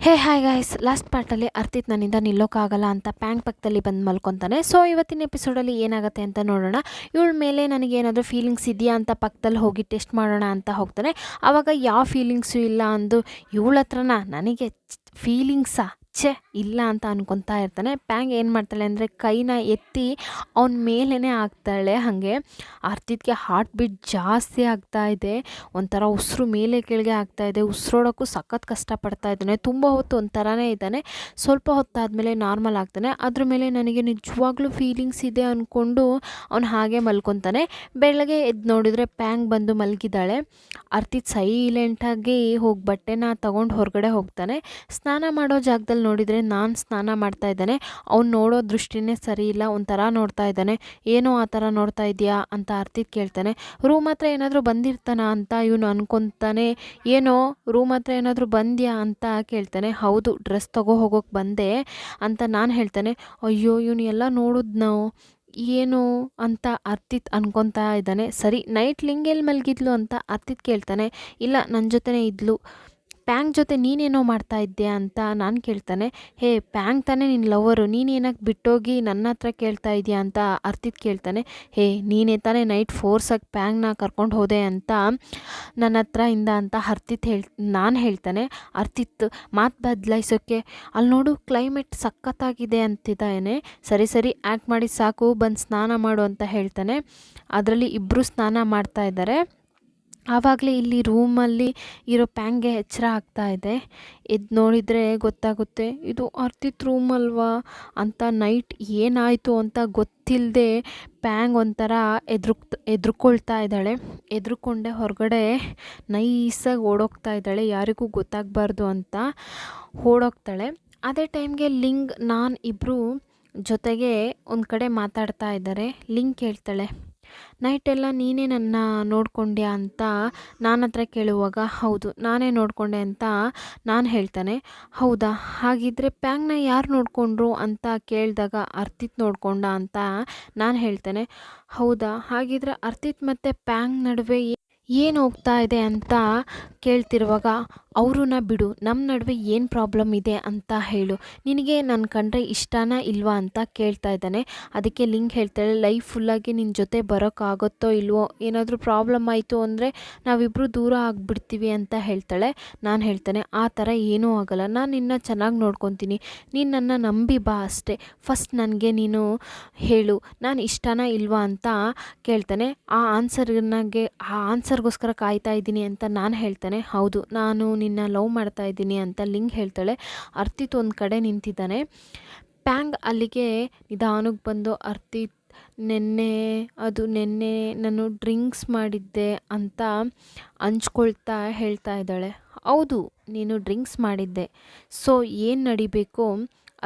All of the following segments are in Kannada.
ಹಾಯ್ ಗಾಯ್ಸ್, ಲಾಸ್ಟ್ ಪಾರ್ಟಲ್ಲಿ ಅರ್ತಿತ್ ನನ್ನಿಂದ ನಿಲ್ಲೋಕ್ಕಾಗಲ್ಲ ಅಂತ ಪ್ಯಾಂಕ್ ಪಕ್ಕದಲ್ಲಿ ಬಂದು ಮಲ್ಕೊತಾನೆ. ಸೊ ಇವತ್ತಿನ ಎಪಿಸೋಡಲ್ಲಿ ಏನಾಗುತ್ತೆ ಅಂತ ನೋಡೋಣ. ಇವಳ ಮೇಲೆ ನನಗೇನಾದರೂ ಫೀಲಿಂಗ್ಸ್ ಇದೆಯಾ ಅಂತ ಪಕ್ಕದಲ್ಲಿ ಹೋಗಿ ಟೆಸ್ಟ್ ಮಾಡೋಣ ಅಂತ ಹೋಗ್ತಾನೆ. ಆವಾಗ ಯಾವ ಫೀಲಿಂಗ್ಸು ಇಲ್ಲ ಅಂದು ಇವಳ ಹತ್ರನ ನನಗೆ ಫೀಲಿಂಗ್ಸಾ ಇಲ್ಲ ಅಂತ ಅನ್ಕೊತಾ ಇರ್ತಾನೆ. ಪ್ಯಾಂಗ್ ಏನು ಮಾಡ್ತಾಳೆ ಅಂದರೆ ಕೈನ ಎತ್ತಿ ಅವನ ಮೇಲೇ ಹಾಕ್ತಾಳೆ. ಹಾಗೆ ಅರ್ತಿತ್ಗೆ ಹಾರ್ಟ್ ಬೀಟ್ ಜಾಸ್ತಿ ಆಗ್ತಾ ಇದೆ. ಒಂಥರ ಉಸಿರು ಮೇಲೆ ಕೆಳಗೆ ಆಗ್ತಾ ಇದೆ. ಉಸಿರೋಡೋಕ್ಕೂ ಸಖತ್ ಕಷ್ಟಪಡ್ತಾ ಇದ್ದಾನೆ. ತುಂಬ ಹೊತ್ತು ಒಂಥರನೇ ಇದ್ದಾನೆ. ಸ್ವಲ್ಪ ಹೊತ್ತಾದಮೇಲೆ ನಾರ್ಮಲ್ ಆಗ್ತಾನೆ. ಅದ್ರ ಮೇಲೆ ನನಗೆ ನಿಜವಾಗ್ಲೂ ಫೀಲಿಂಗ್ಸ್ ಇದೆ ಅಂದ್ಕೊಂಡು ಅವ್ನು ಹಾಗೆ ಮಲ್ಕೊತಾನೆ. ಬೆಳಗ್ಗೆ ಎದ್ದು ನೋಡಿದರೆ ಪ್ಯಾಂಗ್ ಬಂದು ಮಲಗಿದ್ದಾಳೆ. ಅರ್ತಿತ್ ಸೈಲೆಂಟಾಗಿ ಹೋಗಿ ಬಟ್ಟೆನ ತಗೊಂಡು ಹೊರಗಡೆ ಹೋಗ್ತಾನೆ. ಸ್ನಾನ ಮಾಡೋ ಜಾಗದಲ್ಲಿ ನೋಡಿದರೆ ನಾನು ಸ್ನಾನ ಮಾಡ್ತಾ ಇದ್ದಾನೆ. ಅವ್ನು ನೋಡೋ ದೃಷ್ಟಿನೇ ಸರಿ ಇಲ್ಲ. ಒಂಥರ ನೋಡ್ತಾ ಇದ್ದಾನೆ. ಏನೋ ಆ ಥರ ನೋಡ್ತಾ ಇದೆಯಾ ಅಂತ ಅರ್ತಿತ್ ಕೇಳ್ತಾನೆ. ರೂಮ್ ಹತ್ರ ಏನಾದರೂ ಬಂದಿರ್ತಾನ ಅಂತ ಇವನು ಅನ್ಕೊತಾನೆ. ಏನೋ ರೂಮ್ ಹತ್ರ ಏನಾದರೂ ಬಂದ್ಯಾ ಅಂತ ಕೇಳ್ತಾನೆ. ಹೌದು, ಡ್ರೆಸ್ ಹೋಗೋಕ್ಕೆ ಬಂದೆ ಅಂತ ನಾನು ಹೇಳ್ತಾನೆ. ಅಯ್ಯೋ, ಇವನು ಎಲ್ಲ ನೋಡಿದ್ನೋ ಏನು ಅಂತ ಅರ್ತಿತ್ ಅನ್ಕೊತಾ ಇದ್ದಾನೆ. ಸರಿ, ನೈಟ್ ಲಿಂಗೆಲ್ಲಿ ಮಲಗಿದ್ಲು ಅಂತ ಅರ್ತಿತ್ ಕೇಳ್ತಾನೆ. ಇಲ್ಲ, ನನ್ನ ಜೊತೆನೇ ಇದ್ಲು. ಪ್ಯಾಂಗ್ ಜೊತೆ ನೀನೇನೋ ಮಾಡ್ತಾ ಇದ್ದೆ ಅಂತ ನಾನು ಕೇಳ್ತಾನೆ. ಪ್ಯಾಂಗ್ ತಾನೇ ನಿನ್ನ ಲವರು, ನೀನೇನಕ್ಕೆ ಬಿಟ್ಟೋಗಿ ನನ್ನ ಹತ್ರ ಕೇಳ್ತಾ ಇದೆಯಾ ಅಂತ ಅರ್ತಿತ್ ಕೇಳ್ತಾನೆ. ನೀನೇ ತಾನೇ ನೈಟ್ ಫೋರ್ಸಾಗಿ ಪ್ಯಾಂಗ್ನ ಕರ್ಕೊಂಡು ಹೋದೆ ಅಂತ ನನ್ನ ಹತ್ರ ಇಂದ ಅಂತ ನಾನು ಹೇಳ್ತಾನೆ. ಅರ್ತಿತ್ ಮಾತು ಬದಲಾಯಿಸೋಕ್ಕೆ ಅಲ್ಲಿ ನೋಡು ಕ್ಲೈಮೇಟ್ ಸಖತ್ತಾಗಿದೆ ಅಂತಿದ್ದಾನೆ. ಸರಿ ಆ್ಯಕ್ಟ್ ಮಾಡಿ ಸಾಕು, ಬಂದು ಸ್ನಾನ ಮಾಡು ಅಂತ ಹೇಳ್ತಾನೆ. ಅದರಲ್ಲಿ ಇಬ್ಬರು ಸ್ನಾನ ಮಾಡ್ತಾ ಇದ್ದಾರೆ. ಆವಾಗಲೇ ಇಲ್ಲಿ ರೂಮಲ್ಲಿ ಇರೋ ಪ್ಯಾಂಗ್ಗೆ ಎಚ್ಚರ ಆಗ್ತಾ ಇದೆ. ಎದ್ದು ನೋಡಿದರೆ ಗೊತ್ತಾಗುತ್ತೆ ಇದು ಅರ್ತಿತ್ ರೂಮ್ ಅಲ್ವಾ ಅಂತ. ನೈಟ್ ಏನಾಯಿತು ಅಂತ ಗೊತ್ತಿಲ್ಲದೆ ಪ್ಯಾಂಗ್ ಒಂಥರ ಎದ್ರುಕೊಳ್ತಾ ಇದ್ದಾಳೆ. ಎದ್ರುಕೊಂಡೆ ಹೊರಗಡೆ ನೈಸಾಗಿ ಓಡೋಗ್ತಾ ಇದ್ದಾಳೆ. ಯಾರಿಗೂ ಗೊತ್ತಾಗಬಾರ್ದು ಅಂತ ಓಡೋಗ್ತಾಳೆ. ಅದೇ ಟೈಮ್ಗೆ ಲಿಂಗ್ ನಾನು ಇಬ್ಬರು ಜೊತೆಗೆ ಒಂದು ಕಡೆ ಮಾತಾಡ್ತಾ ಇದ್ದಾರೆ. ಲಿಂಗ್ ಕೇಳ್ತಾಳೆ, ನೈಟೆಲ್ಲ ನೀನೇ ನನ್ನ ನೋಡ್ಕೊಂಡ್ಯಾ ಅಂತ ನನ್ನ ಹತ್ರ ಕೇಳುವಾಗ ಹೌದು ನಾನೇ ನೋಡಿಕೊಂಡೆ ಅಂತ ನಾನು ಹೇಳ್ತಾನೆ. ಹೌದಾ, ಹಾಗಿದ್ರೆ ಪ್ಯಾಂಗ್ನ ಯಾರು ನೋಡಿಕೊಂಡ್ರು ಅಂತ ಕೇಳಿದಾಗ ಅರ್ತಿತ್ ನೋಡಿಕೊಂಡ ಅಂತ ನಾನು ಹೇಳ್ತಾನೆ. ಹೌದಾ, ಹಾಗಿದ್ರೆ ಅರ್ತಿತ್ ಮತ್ತು ಪ್ಯಾಂಗ್ ನಡುವೆ ಏನು ಹೋಗ್ತಾ ಇದೆ ಅಂತ ಕೇಳ್ತಿರುವಾಗ ಅವ್ರನ್ನ ಬಿಡು, ನಮ್ಮ ನಡುವೆ ಏನು ಪ್ರಾಬ್ಲಮ್ ಇದೆ ಅಂತ ಹೇಳು, ನಿನಗೆ ನನ್ನ ಕಂಡ್ರೆ ಇಷ್ಟನಾ ಇಲ್ವಾ ಅಂತ ಕೇಳ್ತಾ ಇದ್ದಾನೆ. ಅದಕ್ಕೆ ಲಿಂಗ್ ಹೇಳ್ತಾಳೆ, ಲೈಫ್ ಫುಲ್ಲಾಗಿ ನಿನ್ನ ಜೊತೆ ಬರೋಕ್ಕಾಗುತ್ತೋ ಇಲ್ವೋ, ಏನಾದರೂ ಪ್ರಾಬ್ಲಮ್ ಆಯಿತು ಅಂದರೆ ನಾವಿಬ್ಬರು ದೂರ ಆಗಿಬಿಡ್ತೀವಿ ಅಂತ ಹೇಳ್ತಾಳೆ. ನಾನು ಹೇಳ್ತಾನೆ, ಆ ಥರ ಏನೂ ಆಗೋಲ್ಲ, ನಾನು ನಿನ್ನ ಚೆನ್ನಾಗಿ ನೋಡ್ಕೊತೀನಿ, ನೀನು ನನ್ನ ನಂಬಿ ಬಾ ಅಷ್ಟೇ. ಫಸ್ಟ್ ನನಗೆ ನೀನು ಹೇಳು ನಾನು ಇಷ್ಟನಾ ಇಲ್ವಾ ಅಂತ ಕೇಳ್ತಾನೆ. ಆ ಆನ್ಸರ್ಗೋಸ್ಕರ ಕಾಯ್ತಾ ಇದ್ದೀನಿ ಅಂತ ನಾನು ಹೇಳ್ತಾನೆ. ಹೌದು, ನಾನು ನಿನ್ನ ಲವ್ ಮಾಡ್ತಾ ಇದ್ದೀನಿ ಅಂತ ಲಿಂಗ್ ಹೇಳ್ತಾಳೆ. ಅರ್ತಿತ್ ಒಂದು ಕಡೆ ನಿಂತಿದ್ದಾನೆ. ಪ್ಯಾಂಗ್ ಅಲ್ಲಿಗೆ ನಿಧಾನಕ್ಕೆ ಬಂದು ಅರ್ತಿತ್ ನೆನ್ನೆ ನಾನು ಡ್ರಿಂಕ್ಸ್ ಮಾಡಿದ್ದೆ ಅಂತ ಹಂಚ್ಕೊಳ್ತಾ ಹೇಳ್ತಾ ಇದ್ದಾಳೆ. ಹೌದು, ನೀನು ಡ್ರಿಂಕ್ಸ್ ಮಾಡಿದ್ದೆ, ಸೊ ಏನು ನಡಿಬೇಕೋ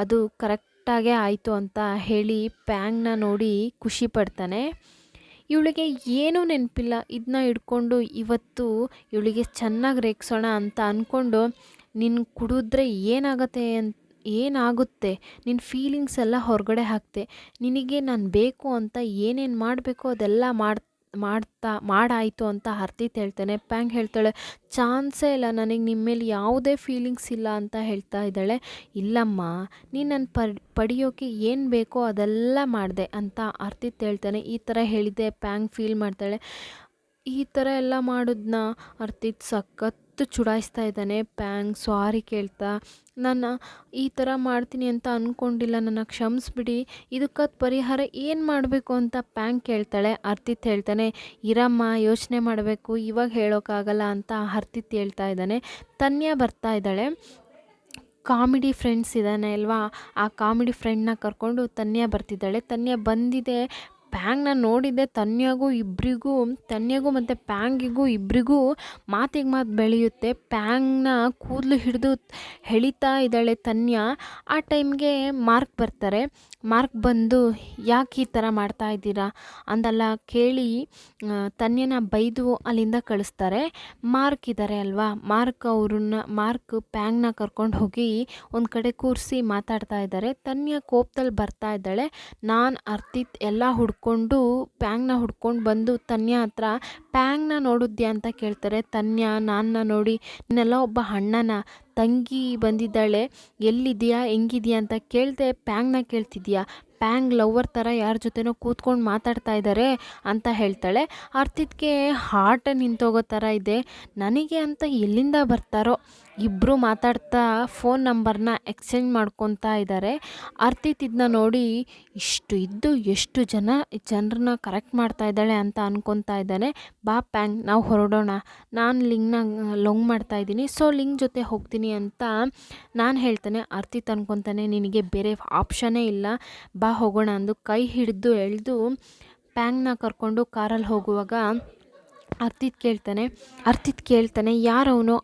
ಅದು ಕರೆಕ್ಟಾಗೇ ಆಯಿತು ಅಂತ ಹೇಳಿ ಪ್ಯಾಂಗ್ನ ನೋಡಿ ಖುಷಿ ಪಡ್ತಾನೆ. ಇವಳಿಗೆ ಏನೂ ನೆನಪಿಲ್ಲ. ಇದನ್ನ ಹಿಡ್ಕೊಂಡು ಇವತ್ತು ಇವಳಿಗೆ ಚೆನ್ನಾಗಿ ರೇಗಿಸೋಣ ಅಂತ ಅಂದ್ಕೊಂಡು ನೀನು ಕುಡಿದ್ರೆ ಏನಾಗುತ್ತೆ ನಿನ್ನ ಫೀಲಿಂಗ್ಸ್ ಎಲ್ಲ ಹೊರಗಡೆ ಹಾಕ್ತೆ. ನಿನಗೆ ನಾನು ಬೇಕು ಅಂತ ಏನೇನು ಮಾಡಬೇಕೋ ಅದೆಲ್ಲ ಮಾಡಾಯಿತು ಅಂತ ಅರ್ತಿತ್ ಹೇಳ್ತಾನೆ. ಪ್ಯಾಂಗ್ ಹೇಳ್ತಾಳೆ, ಚಾನ್ಸೇ ಇಲ್ಲ, ನನಗೆ ನಿಮ್ಮ ಮೇಲೆ ಯಾವುದೇ ಫೀಲಿಂಗ್ಸ್ ಇಲ್ಲ ಅಂತ ಹೇಳ್ತಾ ಇದ್ದಾಳೆ. ಇಲ್ಲಮ್ಮ, ನೀನು ನನ್ನ ಪಡೆಯೋಕೆ ಏನು ಬೇಕೋ ಅದೆಲ್ಲ ಮಾಡಿದೆ ಅಂತ ಅರ್ತಿತ್ ಹೇಳ್ತಾನೆ. ಈ ಥರ ಹೇಳಿದೆ ಪ್ಯಾಂಗ್ ಫೀಲ್ ಮಾಡ್ತಾಳೆ. ಈ ಥರ ಎಲ್ಲ ಮಾಡಿದ್ನ ಅರ್ತಿತ್ ಸಖತ್ತು ಚುಡಾಯಿಸ್ತಾ ಇದ್ದಾನೆ. ಪ್ಯಾಂಗ್ ಸಾರಿ ಕೇಳ್ತಾ, ನಾನು ಈ ಥರ ಮಾಡ್ತೀನಿ ಅಂತ ಅಂದ್ಕೊಂಡಿಲ್ಲ, ನನ್ನ ಕ್ಷಮಿಸ್ಬಿಡಿ, ಇದಕ್ಕೆ ಪರಿಹಾರ ಏನು ಮಾಡಬೇಕು ಅಂತ ಪ್ಯಾಂಗ್ ಕೇಳ್ತಾಳೆ. ಅರ್ತಿತ್ ಹೇಳ್ತಾನೆ, ಇರಮ್ಮ ಯೋಚನೆ ಮಾಡಬೇಕು, ಇವಾಗ ಹೇಳೋಕ್ಕಾಗಲ್ಲ ಅಂತ ಅರ್ತಿತ್ ಹೇಳ್ತಾ ಇದ್ದಾನೆ. ತನ್ಯ ಬರ್ತಾ ಇದ್ದಾಳೆ. ಕಾಮಿಡಿ ಫ್ರೆಂಡ್ಸ್ ಇದ್ದಾನೆ ಅಲ್ವಾ, ಆ ಕಾಮಿಡಿ ಫ್ರೆಂಡ್ನ ಕರ್ಕೊಂಡು ತನ್ಯ ಬರ್ತಿದ್ದಾಳೆ. ತನ್ಯ ಬಂದಿದೆ. ಪ್ಯಾಂಗ್ನ ನೋಡಿದ್ದೆ ತನ್ಯಗೂ ಮತ್ತು ಪ್ಯಾಂಗಿಗೂ ಇಬ್ಬರಿಗೂ ಮಾತಿಗೆ ಮಾತು ಬೆಳೆಯುತ್ತೆ. ಪ್ಯಾಂಗ್ನ ಕೂದಲು ಹಿಡಿದು ಎಳಿತಾ ಇದ್ದಾಳೆ ತನ್ಯ. ಆ ಟೈಮ್ಗೆ ಮಾರ್ಕ್ ಬರ್ತಾರೆ. ಮಾರ್ಕ್ ಬಂದು ಯಾಕೆ ಈ ಥರ ಮಾಡ್ತಾ ಇದ್ದೀರಾ ಅಂದೆಲ್ಲ ಕೇಳಿ ತನ್ಯನ ಬೈದು ಅಲ್ಲಿಂದ ಕಳಿಸ್ತಾರೆ. ಮಾರ್ಕ್ ಇದ್ದಾರೆ ಅಲ್ವಾ, ಮಾರ್ಕ್ ಪ್ಯಾಂಗ್ನ ಕರ್ಕೊಂಡು ಹೋಗಿ ಒಂದು ಕಡೆ ಕೂರಿಸಿ ಮಾತಾಡ್ತಾ ಇದ್ದಾರೆ. ತನ್ಯ ಕೋಪದಲ್ಲಿ ಬರ್ತಾ ಇದ್ದಾಳೆ. ನಾನು ಅರ್ತಿತ್ ಎಲ್ಲ ಹುಡ್ಕೊಂಡು ಬಂದು ತನ್ಯ ಹತ್ರ ಪ್ಯಾಂಗ್ನ ನೋಡಿದ್ಯಾ ಅಂತ ಕೇಳ್ತಾರೆ. ತನ್ಯ ನನ್ನ ನೋಡಿ, ನೀನೆಲ್ಲ ಒಬ್ಬ ಅಣ್ಣನ ತಂಗಿ ಬಂದಿದ್ದಾಳೆ, ಎಲ್ಲಿದೆಯಾ ಹೆಂಗಿದೆಯಾ ಅಂತ ಕೇಳದೆ ಪ್ಯಾಂಗ್ನ ಕೇಳ್ತಿದ್ಯಾ, ಪ್ಯಾಂಗ್ ಲವ್ವರ್ ಥರ ಯಾರ ಜೊತೆನೋ ಕೂತ್ಕೊಂಡು ಮಾತಾಡ್ತಾ ಇದ್ದಾರೆ ಅಂತ ಹೇಳ್ತಾಳೆ. ಅರ್ತಿತ್ಗೆ ಹಾರ್ಟ್ ನಿಂತೋಗೋ ಥರ ಇದೆ. ನನಗೆ ಅಂತ ಎಲ್ಲಿಂದ ಬರ್ತಾರೋ, ಇಬ್ಬರು ಮಾತಾಡ್ತಾ ಫೋನ್ ನಂಬರ್ನ ಎಕ್ಸ್ಚೇಂಜ್ ಮಾಡ್ಕೊತಾ ಇದ್ದಾರೆ. ಅರ್ತಿತ್ ಇದನ್ನ ನೋಡಿ ಇಷ್ಟು ಇದ್ದು ಎಷ್ಟು ಜನರನ್ನ ಕರೆಕ್ಟ್ ಮಾಡ್ತಾ ಇದ್ದಾಳೆ ಅಂತ ಅನ್ಕೊತಾ ಇದ್ದಾನೆ. ಬಾ ಪ್ಯಾಂಗ್, ನಾವು ಹೊರಡೋಣ, ನಾನು ಲಿಂಗ್ನ ಲೊಂಗ್ ಮಾಡ್ತಾ ಇದ್ದೀನಿ, ಸೊ ಲಿಂಗ್ ಜೊತೆ ಹೋಗ್ತೀನಿ ಅಂತ ನಾನು ಹೇಳ್ತಾನೆ. ಅರ್ತಿತ್ ಅನ್ಕೊತಾನೆ ನಿನಗೆ ಬೇರೆ ಆಪ್ಷನ್ನೇ ಇಲ್ಲ, ಬಾ ಹೋಗೋಣ ಅಂದು ಕೈ ಹಿಡಿದು ಎಳೆದು ಪ್ಯಾಂಗ್ನ ಕರ್ಕೊಂಡು ಕಾರಲ್ಲಿ ಹೋಗುವಾಗ ಅರ್ತಿತ್ ಕೇಳ್ತಾನೆ ಯಾರವನು,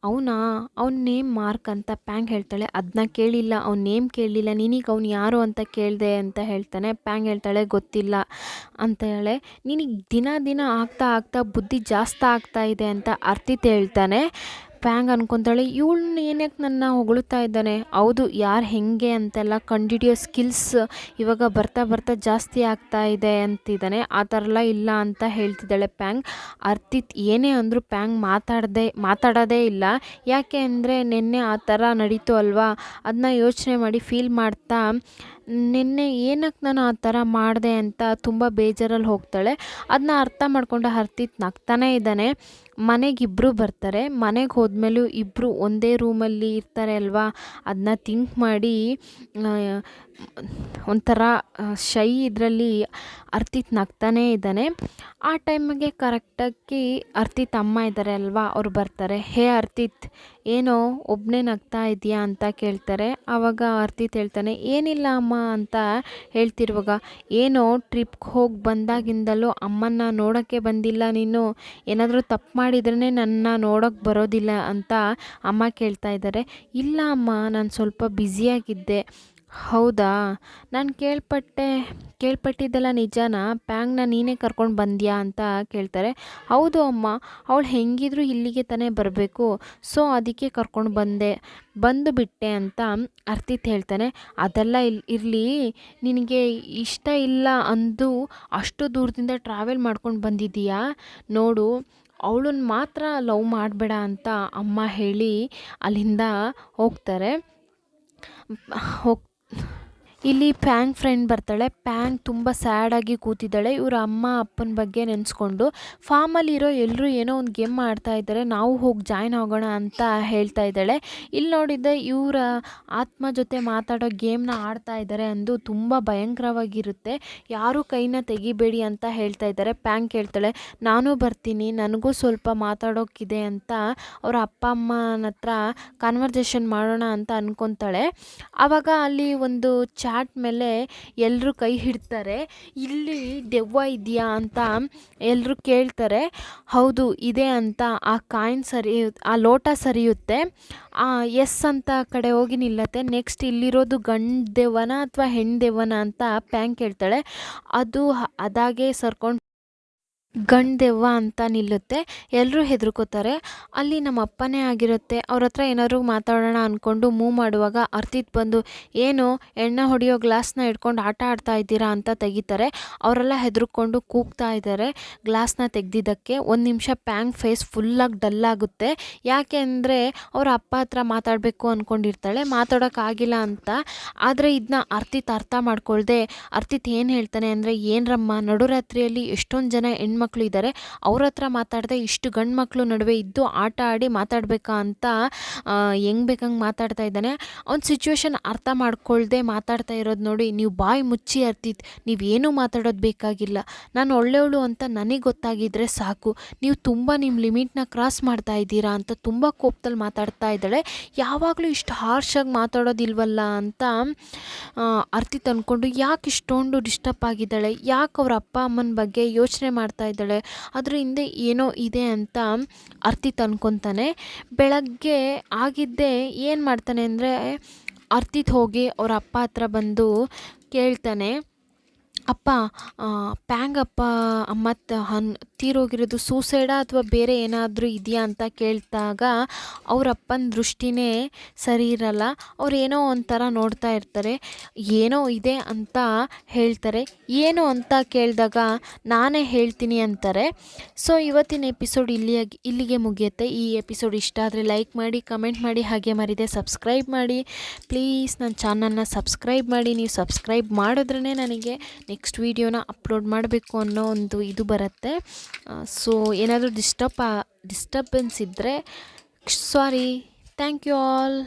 ಅವನ ನೇಮ್ ಮಾರ್ಕ್ ಅಂತ ಪ್ಯಾಂಗ್ ಹೇಳ್ತಾಳೆ. ಅದನ್ನ ಕೇಳಿಲ್ಲ, ಅವ್ನ ನೇಮ್ ಕೇಳಲಿಲ್ಲ, ನಿನಗೆ ಅವ್ನು ಯಾರು ಅಂತ ಕೇಳಿದೆ ಅಂತ ಹೇಳ್ತಾನೆ. ಪ್ಯಾಂಗ್ ಹೇಳ್ತಾಳೆ ಗೊತ್ತಿಲ್ಲ ಅಂತ ಹೇಳೆ. ನಿನಗೆ ದಿನ ಆಗ್ತಾ ಬುದ್ಧಿ ಜಾಸ್ತಿ ಆಗ್ತಾ ಇದೆ ಅಂತ ಅರ್ತಿತ್ ಹೇಳ್ತಾನೆ. ಪ್ಯಾಂಗ್ ಅನ್ಕೊತಾಳೆ ಇವಳನ್ನ ಏನಕ್ಕೆ ನನ್ನ ಹೊಗಳುತ್ತಾ ಇದ್ದಾನೆ, ಹೌದು ಯಾರು ಹೆಂಗೆ ಅಂತೆಲ್ಲ ಕಂಡಿಡಿಯೋ ಸ್ಕಿಲ್ಸ್ ಇವಾಗ ಬರ್ತಾ ಜಾಸ್ತಿ ಆಗ್ತಾ ಇದೆ ಅಂತಿದ್ದಾನೆ. ಆ ಥರ ಎಲ್ಲ ಇಲ್ಲ ಅಂತ ಹೇಳ್ತಿದ್ದಾಳೆ ಪ್ಯಾಂಗ್. ಅರ್ತಿತ್ ಏನೇ ಅಂದರೂ ಪ್ಯಾಂಗ್ ಮಾತಾಡೋದೇ ಇಲ್ಲ. ಯಾಕೆ ಅಂದರೆ ನಿನ್ನೆ ಆ ಥರ ನಡೀತು ಅಲ್ವಾ, ಅದನ್ನ ಯೋಚನೆ ಮಾಡಿ ಫೀಲ್ ಮಾಡ್ತಾ ನಿನ್ನೆ ಏನಕ್ಕೆ ನಾನು ಆ ಥರ ಮಾಡಿದೆ ಅಂತ ತುಂಬ ಬೇಜಾರಲ್ಲಿ ಹೋಗ್ತಾಳೆ. ಅದನ್ನ ಅರ್ಥ ಮಾಡ್ಕೊಂಡು ಅರ್ತಿತ್ ನಗ್ತಾನೇ ಇದ್ದಾನೆ. ಮನೆಗಿಬ್ಬರು ಬರ್ತಾರೆ. ಮನೆಗೆ ಹೋದ್ಮೇಲೂ ಇಬ್ಬರು ಒಂದೇ ರೂಮಲ್ಲಿ ಇರ್ತಾರೆ ಅಲ್ವಾ, ಅದನ್ನ ಥಿಂಕ್ ಮಾಡಿ ಒಂಥರ ಶೈ ಇದರಲ್ಲಿ ಅರ್ತಿತ್ ನಗ್ತಾನೇ ಇದ್ದಾನೆ. ಆ ಟೈಮಿಗೆ ಕರೆಕ್ಟಾಗಿ ಅರ್ತಿತ್ ಅಮ್ಮ ಇದ್ದಾರೆ ಅಲ್ವಾ, ಅವ್ರು ಬರ್ತಾರೆ. ಹೇ ಅರ್ತಿತ್, ಏನೋ ಒಬ್ಬನೇ ನಗ್ತಾ ಇದೆಯಾ ಅಂತ ಕೇಳ್ತಾರೆ. ಆವಾಗ ಅರ್ತಿತ್ ಹೇಳ್ತಾನೆ ಏನಿಲ್ಲ ಅಮ್ಮ ಅಂತ ಹೇಳ್ತಿರುವಾಗ, ಏನೋ ಟ್ರಿಪ್ಗೆ ಹೋಗಿ ಬಂದಾಗಿಂದಲೂ ಅಮ್ಮನ್ನ ನೋಡೋಕ್ಕೆ ಬಂದಿಲ್ಲ ನೀನು, ಏನಾದರೂ ತಪ್ಪು ಮಾಡಿದ್ರೇ ನನ್ನ ನೋಡೋಕ್ಕೆ ಬರೋದಿಲ್ಲ ಅಂತ ಅಮ್ಮ ಕೇಳ್ತಾ ಇದ್ದಾರೆ. ಇಲ್ಲ ಅಮ್ಮ, ನಾನು ಸ್ವಲ್ಪ ಬ್ಯುಸಿಯಾಗಿದ್ದೆ. ಹೌದಾ, ನಾನು ಕೇಳ್ಪಟ್ಟಿದ್ದೆಲ್ಲ ನಿಜನಾ, ಪ್ಯಾಂಗ್ನ ನೀನೇ ಕರ್ಕೊಂಡು ಬಂದ್ಯಾ ಅಂತ ಕೇಳ್ತಾರೆ. ಹೌದು ಅಮ್ಮ, ಅವಳು ಹೆಂಗಿದ್ರು ಇಲ್ಲಿಗೆ ತಾನೇ ಬರಬೇಕು, ಸೊ ಅದಕ್ಕೆ ಕರ್ಕೊಂಡು ಬಂದುಬಿಟ್ಟೆ ಅಂತ ಅರ್ತಿತ್ ಹೇಳ್ತಾನೆ. ಅದೆಲ್ಲ ಇರಲಿ, ನಿನಗೆ ಇಷ್ಟ ಇಲ್ಲ ಅಂದು ಅಷ್ಟು ದೂರದಿಂದ ಟ್ರಾವೆಲ್ ಮಾಡ್ಕೊಂಡು ಬಂದಿದ್ದೀಯಾ ನೋಡು, ಅವಳನ್ನ ಮಾತ್ರ ಲವ್ ಮಾಡಬೇಡ ಅಂತ ಅಮ್ಮ ಹೇಳಿ ಅಲ್ಲಿಂದ ಹೋಗ್ತಾರೆ. ಇಲ್ಲಿ ಪ್ಯಾಂಗ್ ಫ್ರೆಂಡ್ ಬರ್ತಾಳೆ. ಪ್ಯಾಂಗ್ ತುಂಬ ಸ್ಯಾಡಾಗಿ ಕೂತಿದ್ದಾಳೆ. ಇವ್ರ ಅಮ್ಮ ಅಪ್ಪನ ಬಗ್ಗೆ ನೆನೆಸ್ಕೊಂಡು ಫಾರ್ಮಲ್ಲಿರೋ ಎಲ್ಲರೂ ಏನೋ ಒಂದು ಗೇಮ್ ಮಾಡ್ತಾ ಇದ್ದಾರೆ, ನಾವು ಹೋಗಿ ಜಾಯ್ನ್ ಆಗೋಣ ಅಂತ ಹೇಳ್ತಾ ಇದ್ದಾಳೆ. ಇಲ್ಲಿ ನೋಡಿದ್ದೆ ಇವರ ಆತ್ಮ ಜೊತೆ ಮಾತಾಡೋ ಗೇಮ್ನ ಆಡ್ತಾ ಇದ್ದಾರೆ ಅಂದು ತುಂಬ ಭಯಂಕರವಾಗಿರುತ್ತೆ. ಯಾರೂ ಕೈನ ತೆಗಿಬೇಡಿ ಅಂತ ಹೇಳ್ತಾ ಇದ್ದಾರೆ. ಪ್ಯಾಂಗ್ ಕೇಳ್ತಾಳೆ ನಾನು ಬರ್ತೀನಿ, ನನಗೂ ಸ್ವಲ್ಪ ಮಾತಾಡೋಕ್ಕಿದೆ ಅಂತ ಅವ್ರ ಅಪ್ಪ ಅಮ್ಮನ ಹತ್ರ ಕನ್ವರ್ಸೇಷನ್ ಮಾಡೋಣ ಅಂತ ಅನ್ಕೊತಾಳೆ. ಆವಾಗ ಅಲ್ಲಿ ಒಂದು ಚಾಟ್ ಮೇಲೆ ಎಲ್ಲರೂ ಕೈ ಹಿಡ್ತಾರೆ. ಇಲ್ಲಿ ದೆವ್ವ ಇದೆಯಾ ಅಂತ ಎಲ್ಲರೂ ಕೇಳ್ತಾರೆ. ಹೌದು ಇದೆ ಅಂತ ಆ ಲೋಟ ಸರಿಯುತ್ತೆ. ಎಸ್ ಅಂತ ಕಡೆ ಹೋಗಿ ನಿಲ್ಲತ್ತೆ. ನೆಕ್ಸ್ಟ್ ಇಲ್ಲಿರೋದು ಗಂಡು ದೆವ್ವನ ಅಥವಾ ಹೆಣ್ಣು ದೆವ್ವನ ಅಂತ ಪ್ಯಾಂಗ್ ಕೇಳ್ತಾಳೆ. ಅದು ಅದಾಗೆ ಸರ್ಕೊಂಡು ಗಂಡು ದೆವ್ವ ಅಂತ ನಿಲ್ಲುತ್ತೆ. ಎಲ್ಲರೂ ಹೆದರ್ಕೋತಾರೆ. ಅಲ್ಲಿ ನಮ್ಮ ಅಪ್ಪನೇ ಆಗಿರುತ್ತೆ. ಅವ್ರ ಹತ್ರ ಏನಾದ್ರು ಮಾತಾಡೋಣ ಅಂದ್ಕೊಂಡು ಮೂವ್ ಮಾಡುವಾಗ ಅರ್ತಿತ್ ಬಂದು ಏನು ಎಣ್ಣೆ ಹೊಡೆಯೋ ಗ್ಲಾಸ್ನ ಇಟ್ಕೊಂಡು ಆಟ ಆಡ್ತಾ ಇದ್ದೀರಾ ಅಂತ ತೆಗಿತಾರೆ. ಅವರೆಲ್ಲ ಹೆದರ್ಕೊಂಡು ಕೂಗ್ತಾ ಇದ್ದಾರೆ ಗ್ಲಾಸ್ನ ತೆಗ್ದಿದ್ದಕ್ಕೆ. ಒಂದು ನಿಮಿಷ ಪ್ಯಾಂಗ್ ಫೇಸ್ ಫುಲ್ಲಾಗಿ ಡಲ್ ಆಗುತ್ತೆ. ಯಾಕೆ ಅಂದರೆ ಅವ್ರ ಅಪ್ಪ ಹತ್ರ ಮಾತಾಡಬೇಕು ಅಂದ್ಕೊಂಡಿರ್ತಾಳೆ, ಮಾತಾಡೋಕ್ಕಾಗಿಲ್ಲ ಅಂತ. ಆದರೆ ಇದನ್ನ ಅರ್ತಿತ್ ಅರ್ಥ ಮಾಡ್ಕೊಳ್ದೆ ಅರ್ತಿತ್ ಏನು ಹೇಳ್ತಾನೆ ಅಂದರೆ, ಏನರಮ್ಮ ನಡುರಾತ್ರಿಯಲ್ಲಿ ಎಷ್ಟೊಂದು ಜನ ಹೆಣ್ಮಕ್ಳು ಇದ್ದಾರೆ, ಅವ್ರ ಹತ್ರ ಮಾತಾಡದೆ ಇಷ್ಟು ಗಂಡು ಮಕ್ಕಳು ನಡುವೆ ಇದ್ದು ಆಟ ಆಡಿ ಮಾತಾಡಬೇಕಾ ಅಂತ ಹೆಂಗೆ ಬೇಕಂಗೆ ಮಾತಾಡ್ತಾ ಇದ್ದಾನೆ. ಅವ್ನ ಸಿಚುವೇಶನ್ ಅರ್ಥ ಮಾಡ್ಕೊಳ್ದೆ ಮಾತಾಡ್ತಾ ಇರೋದು ನೋಡಿ, ನೀವು ಬಾಯಿ ಮುಚ್ಚಿ ಅರ್ತಿತ್, ನೀವೇನೂ ಮಾತಾಡೋದು ಬೇಕಾಗಿಲ್ಲ, ನಾನು ಒಳ್ಳೆಯವಳು ಅಂತ ನನಗೆ ಗೊತ್ತಾಗಿದ್ದರೆ ಸಾಕು, ನೀವು ತುಂಬ ನಿಮ್ಮ ಲಿಮಿಟ್ನ ಕ್ರಾಸ್ ಮಾಡ್ತಾ ಇದ್ದೀರಾ ಅಂತ ತುಂಬ ಕೋಪದಲ್ಲಿ ಮಾತಾಡ್ತಾ ಇದ್ದಾಳೆ. ಯಾವಾಗಲೂ ಇಷ್ಟು ಹಾರ್ಷಾಗಿ ಮಾತಾಡೋದಿಲ್ವಲ್ಲ ಅಂತ ಅರ್ತಿತ್ ಅಂದ್ಕೊಂಡು ಯಾಕೆ ಇಷ್ಟೊಂದು ಡಿಸ್ಟರ್ಬ್ ಆಗಿದ್ದಾಳೆ, ಯಾಕೆ ಅವ್ರ ಅಪ್ಪ ಅಮ್ಮನ ಬಗ್ಗೆ ಯೋಚನೆ ಮಾಡ್ತಾ ಇದ್ದಾಳೆ, ಅದ್ರ ಹಿಂದೆ ಏನೋ ಇದೆ ಅಂತ ಅರ್ತಿತ್ ಅನ್ಕೊತಾನೆ. ಬೆಳಗ್ಗೆ ಆಗಿದ್ದೇ ಏನು ಮಾಡ್ತಾನೆ ಅಂದರೆ ಅರ್ತಿತ್ ಹೋಗಿ ಅವ್ರ ಅಪ್ಪ ಹತ್ರ ಬಂದು ಕೇಳ್ತಾನೆ, ಅಪ್ಪ ಪ್ಯಾಂಗ್ ಅಪ್ಪ ಮತ್ತು ತೀರೋಗಿರೋದು ಸೂಸೈಡಾ ಅಥವಾ ಬೇರೆ ಏನಾದರೂ ಇದೆಯಾ ಅಂತ ಕೇಳಿದಾಗ ಅವ್ರ ಅಪ್ಪನ ದೃಷ್ಟಿನೇ ಸರಿ ಇರಲ್ಲ. ಅವ್ರು ಏನೋ ಒಂಥರ ನೋಡ್ತಾ ಇರ್ತಾರೆ. ಏನೋ ಇದೆ ಅಂತ ಹೇಳ್ತಾರೆ. ಏನು ಅಂತ ಕೇಳಿದಾಗ ನಾನೇ ಹೇಳ್ತೀನಿ ಅಂತಾರೆ. ಸೊ ಇವತ್ತಿನ ಎಪಿಸೋಡ್ ಇಲ್ಲಿಗೆ ಮುಗಿಯುತ್ತೆ. ಈ ಎಪಿಸೋಡ್ ಇಷ್ಟ ಆದರೆ ಲೈಕ್ ಮಾಡಿ, ಕಮೆಂಟ್ ಮಾಡಿ, ಹಾಗೆ ಮರಿದೆ ಸಬ್ಸ್ಕ್ರೈಬ್ ಮಾಡಿ. ಪ್ಲೀಸ್ ನನ್ನ ಚಾನಲ್ನ ಸಬ್ಸ್ಕ್ರೈಬ್ ಮಾಡಿ. ನೀವು ಸಬ್ಸ್ಕ್ರೈಬ್ ಮಾಡಿದ್ರೇ ನನಗೆ ನೆಕ್ಸ್ಟ್ ವೀಡಿಯೋನ ಅಪ್ಲೋಡ್ ಮಾಡಬೇಕು ಅನ್ನೋ ಒಂದು ಇದು ಬರುತ್ತೆ. ಸೊ ಏನಾದರೂ ಡಿಸ್ಟರ್ಬೆನ್ಸ್ ಇದ್ದರೆ ಸಾರಿ. Thank you all.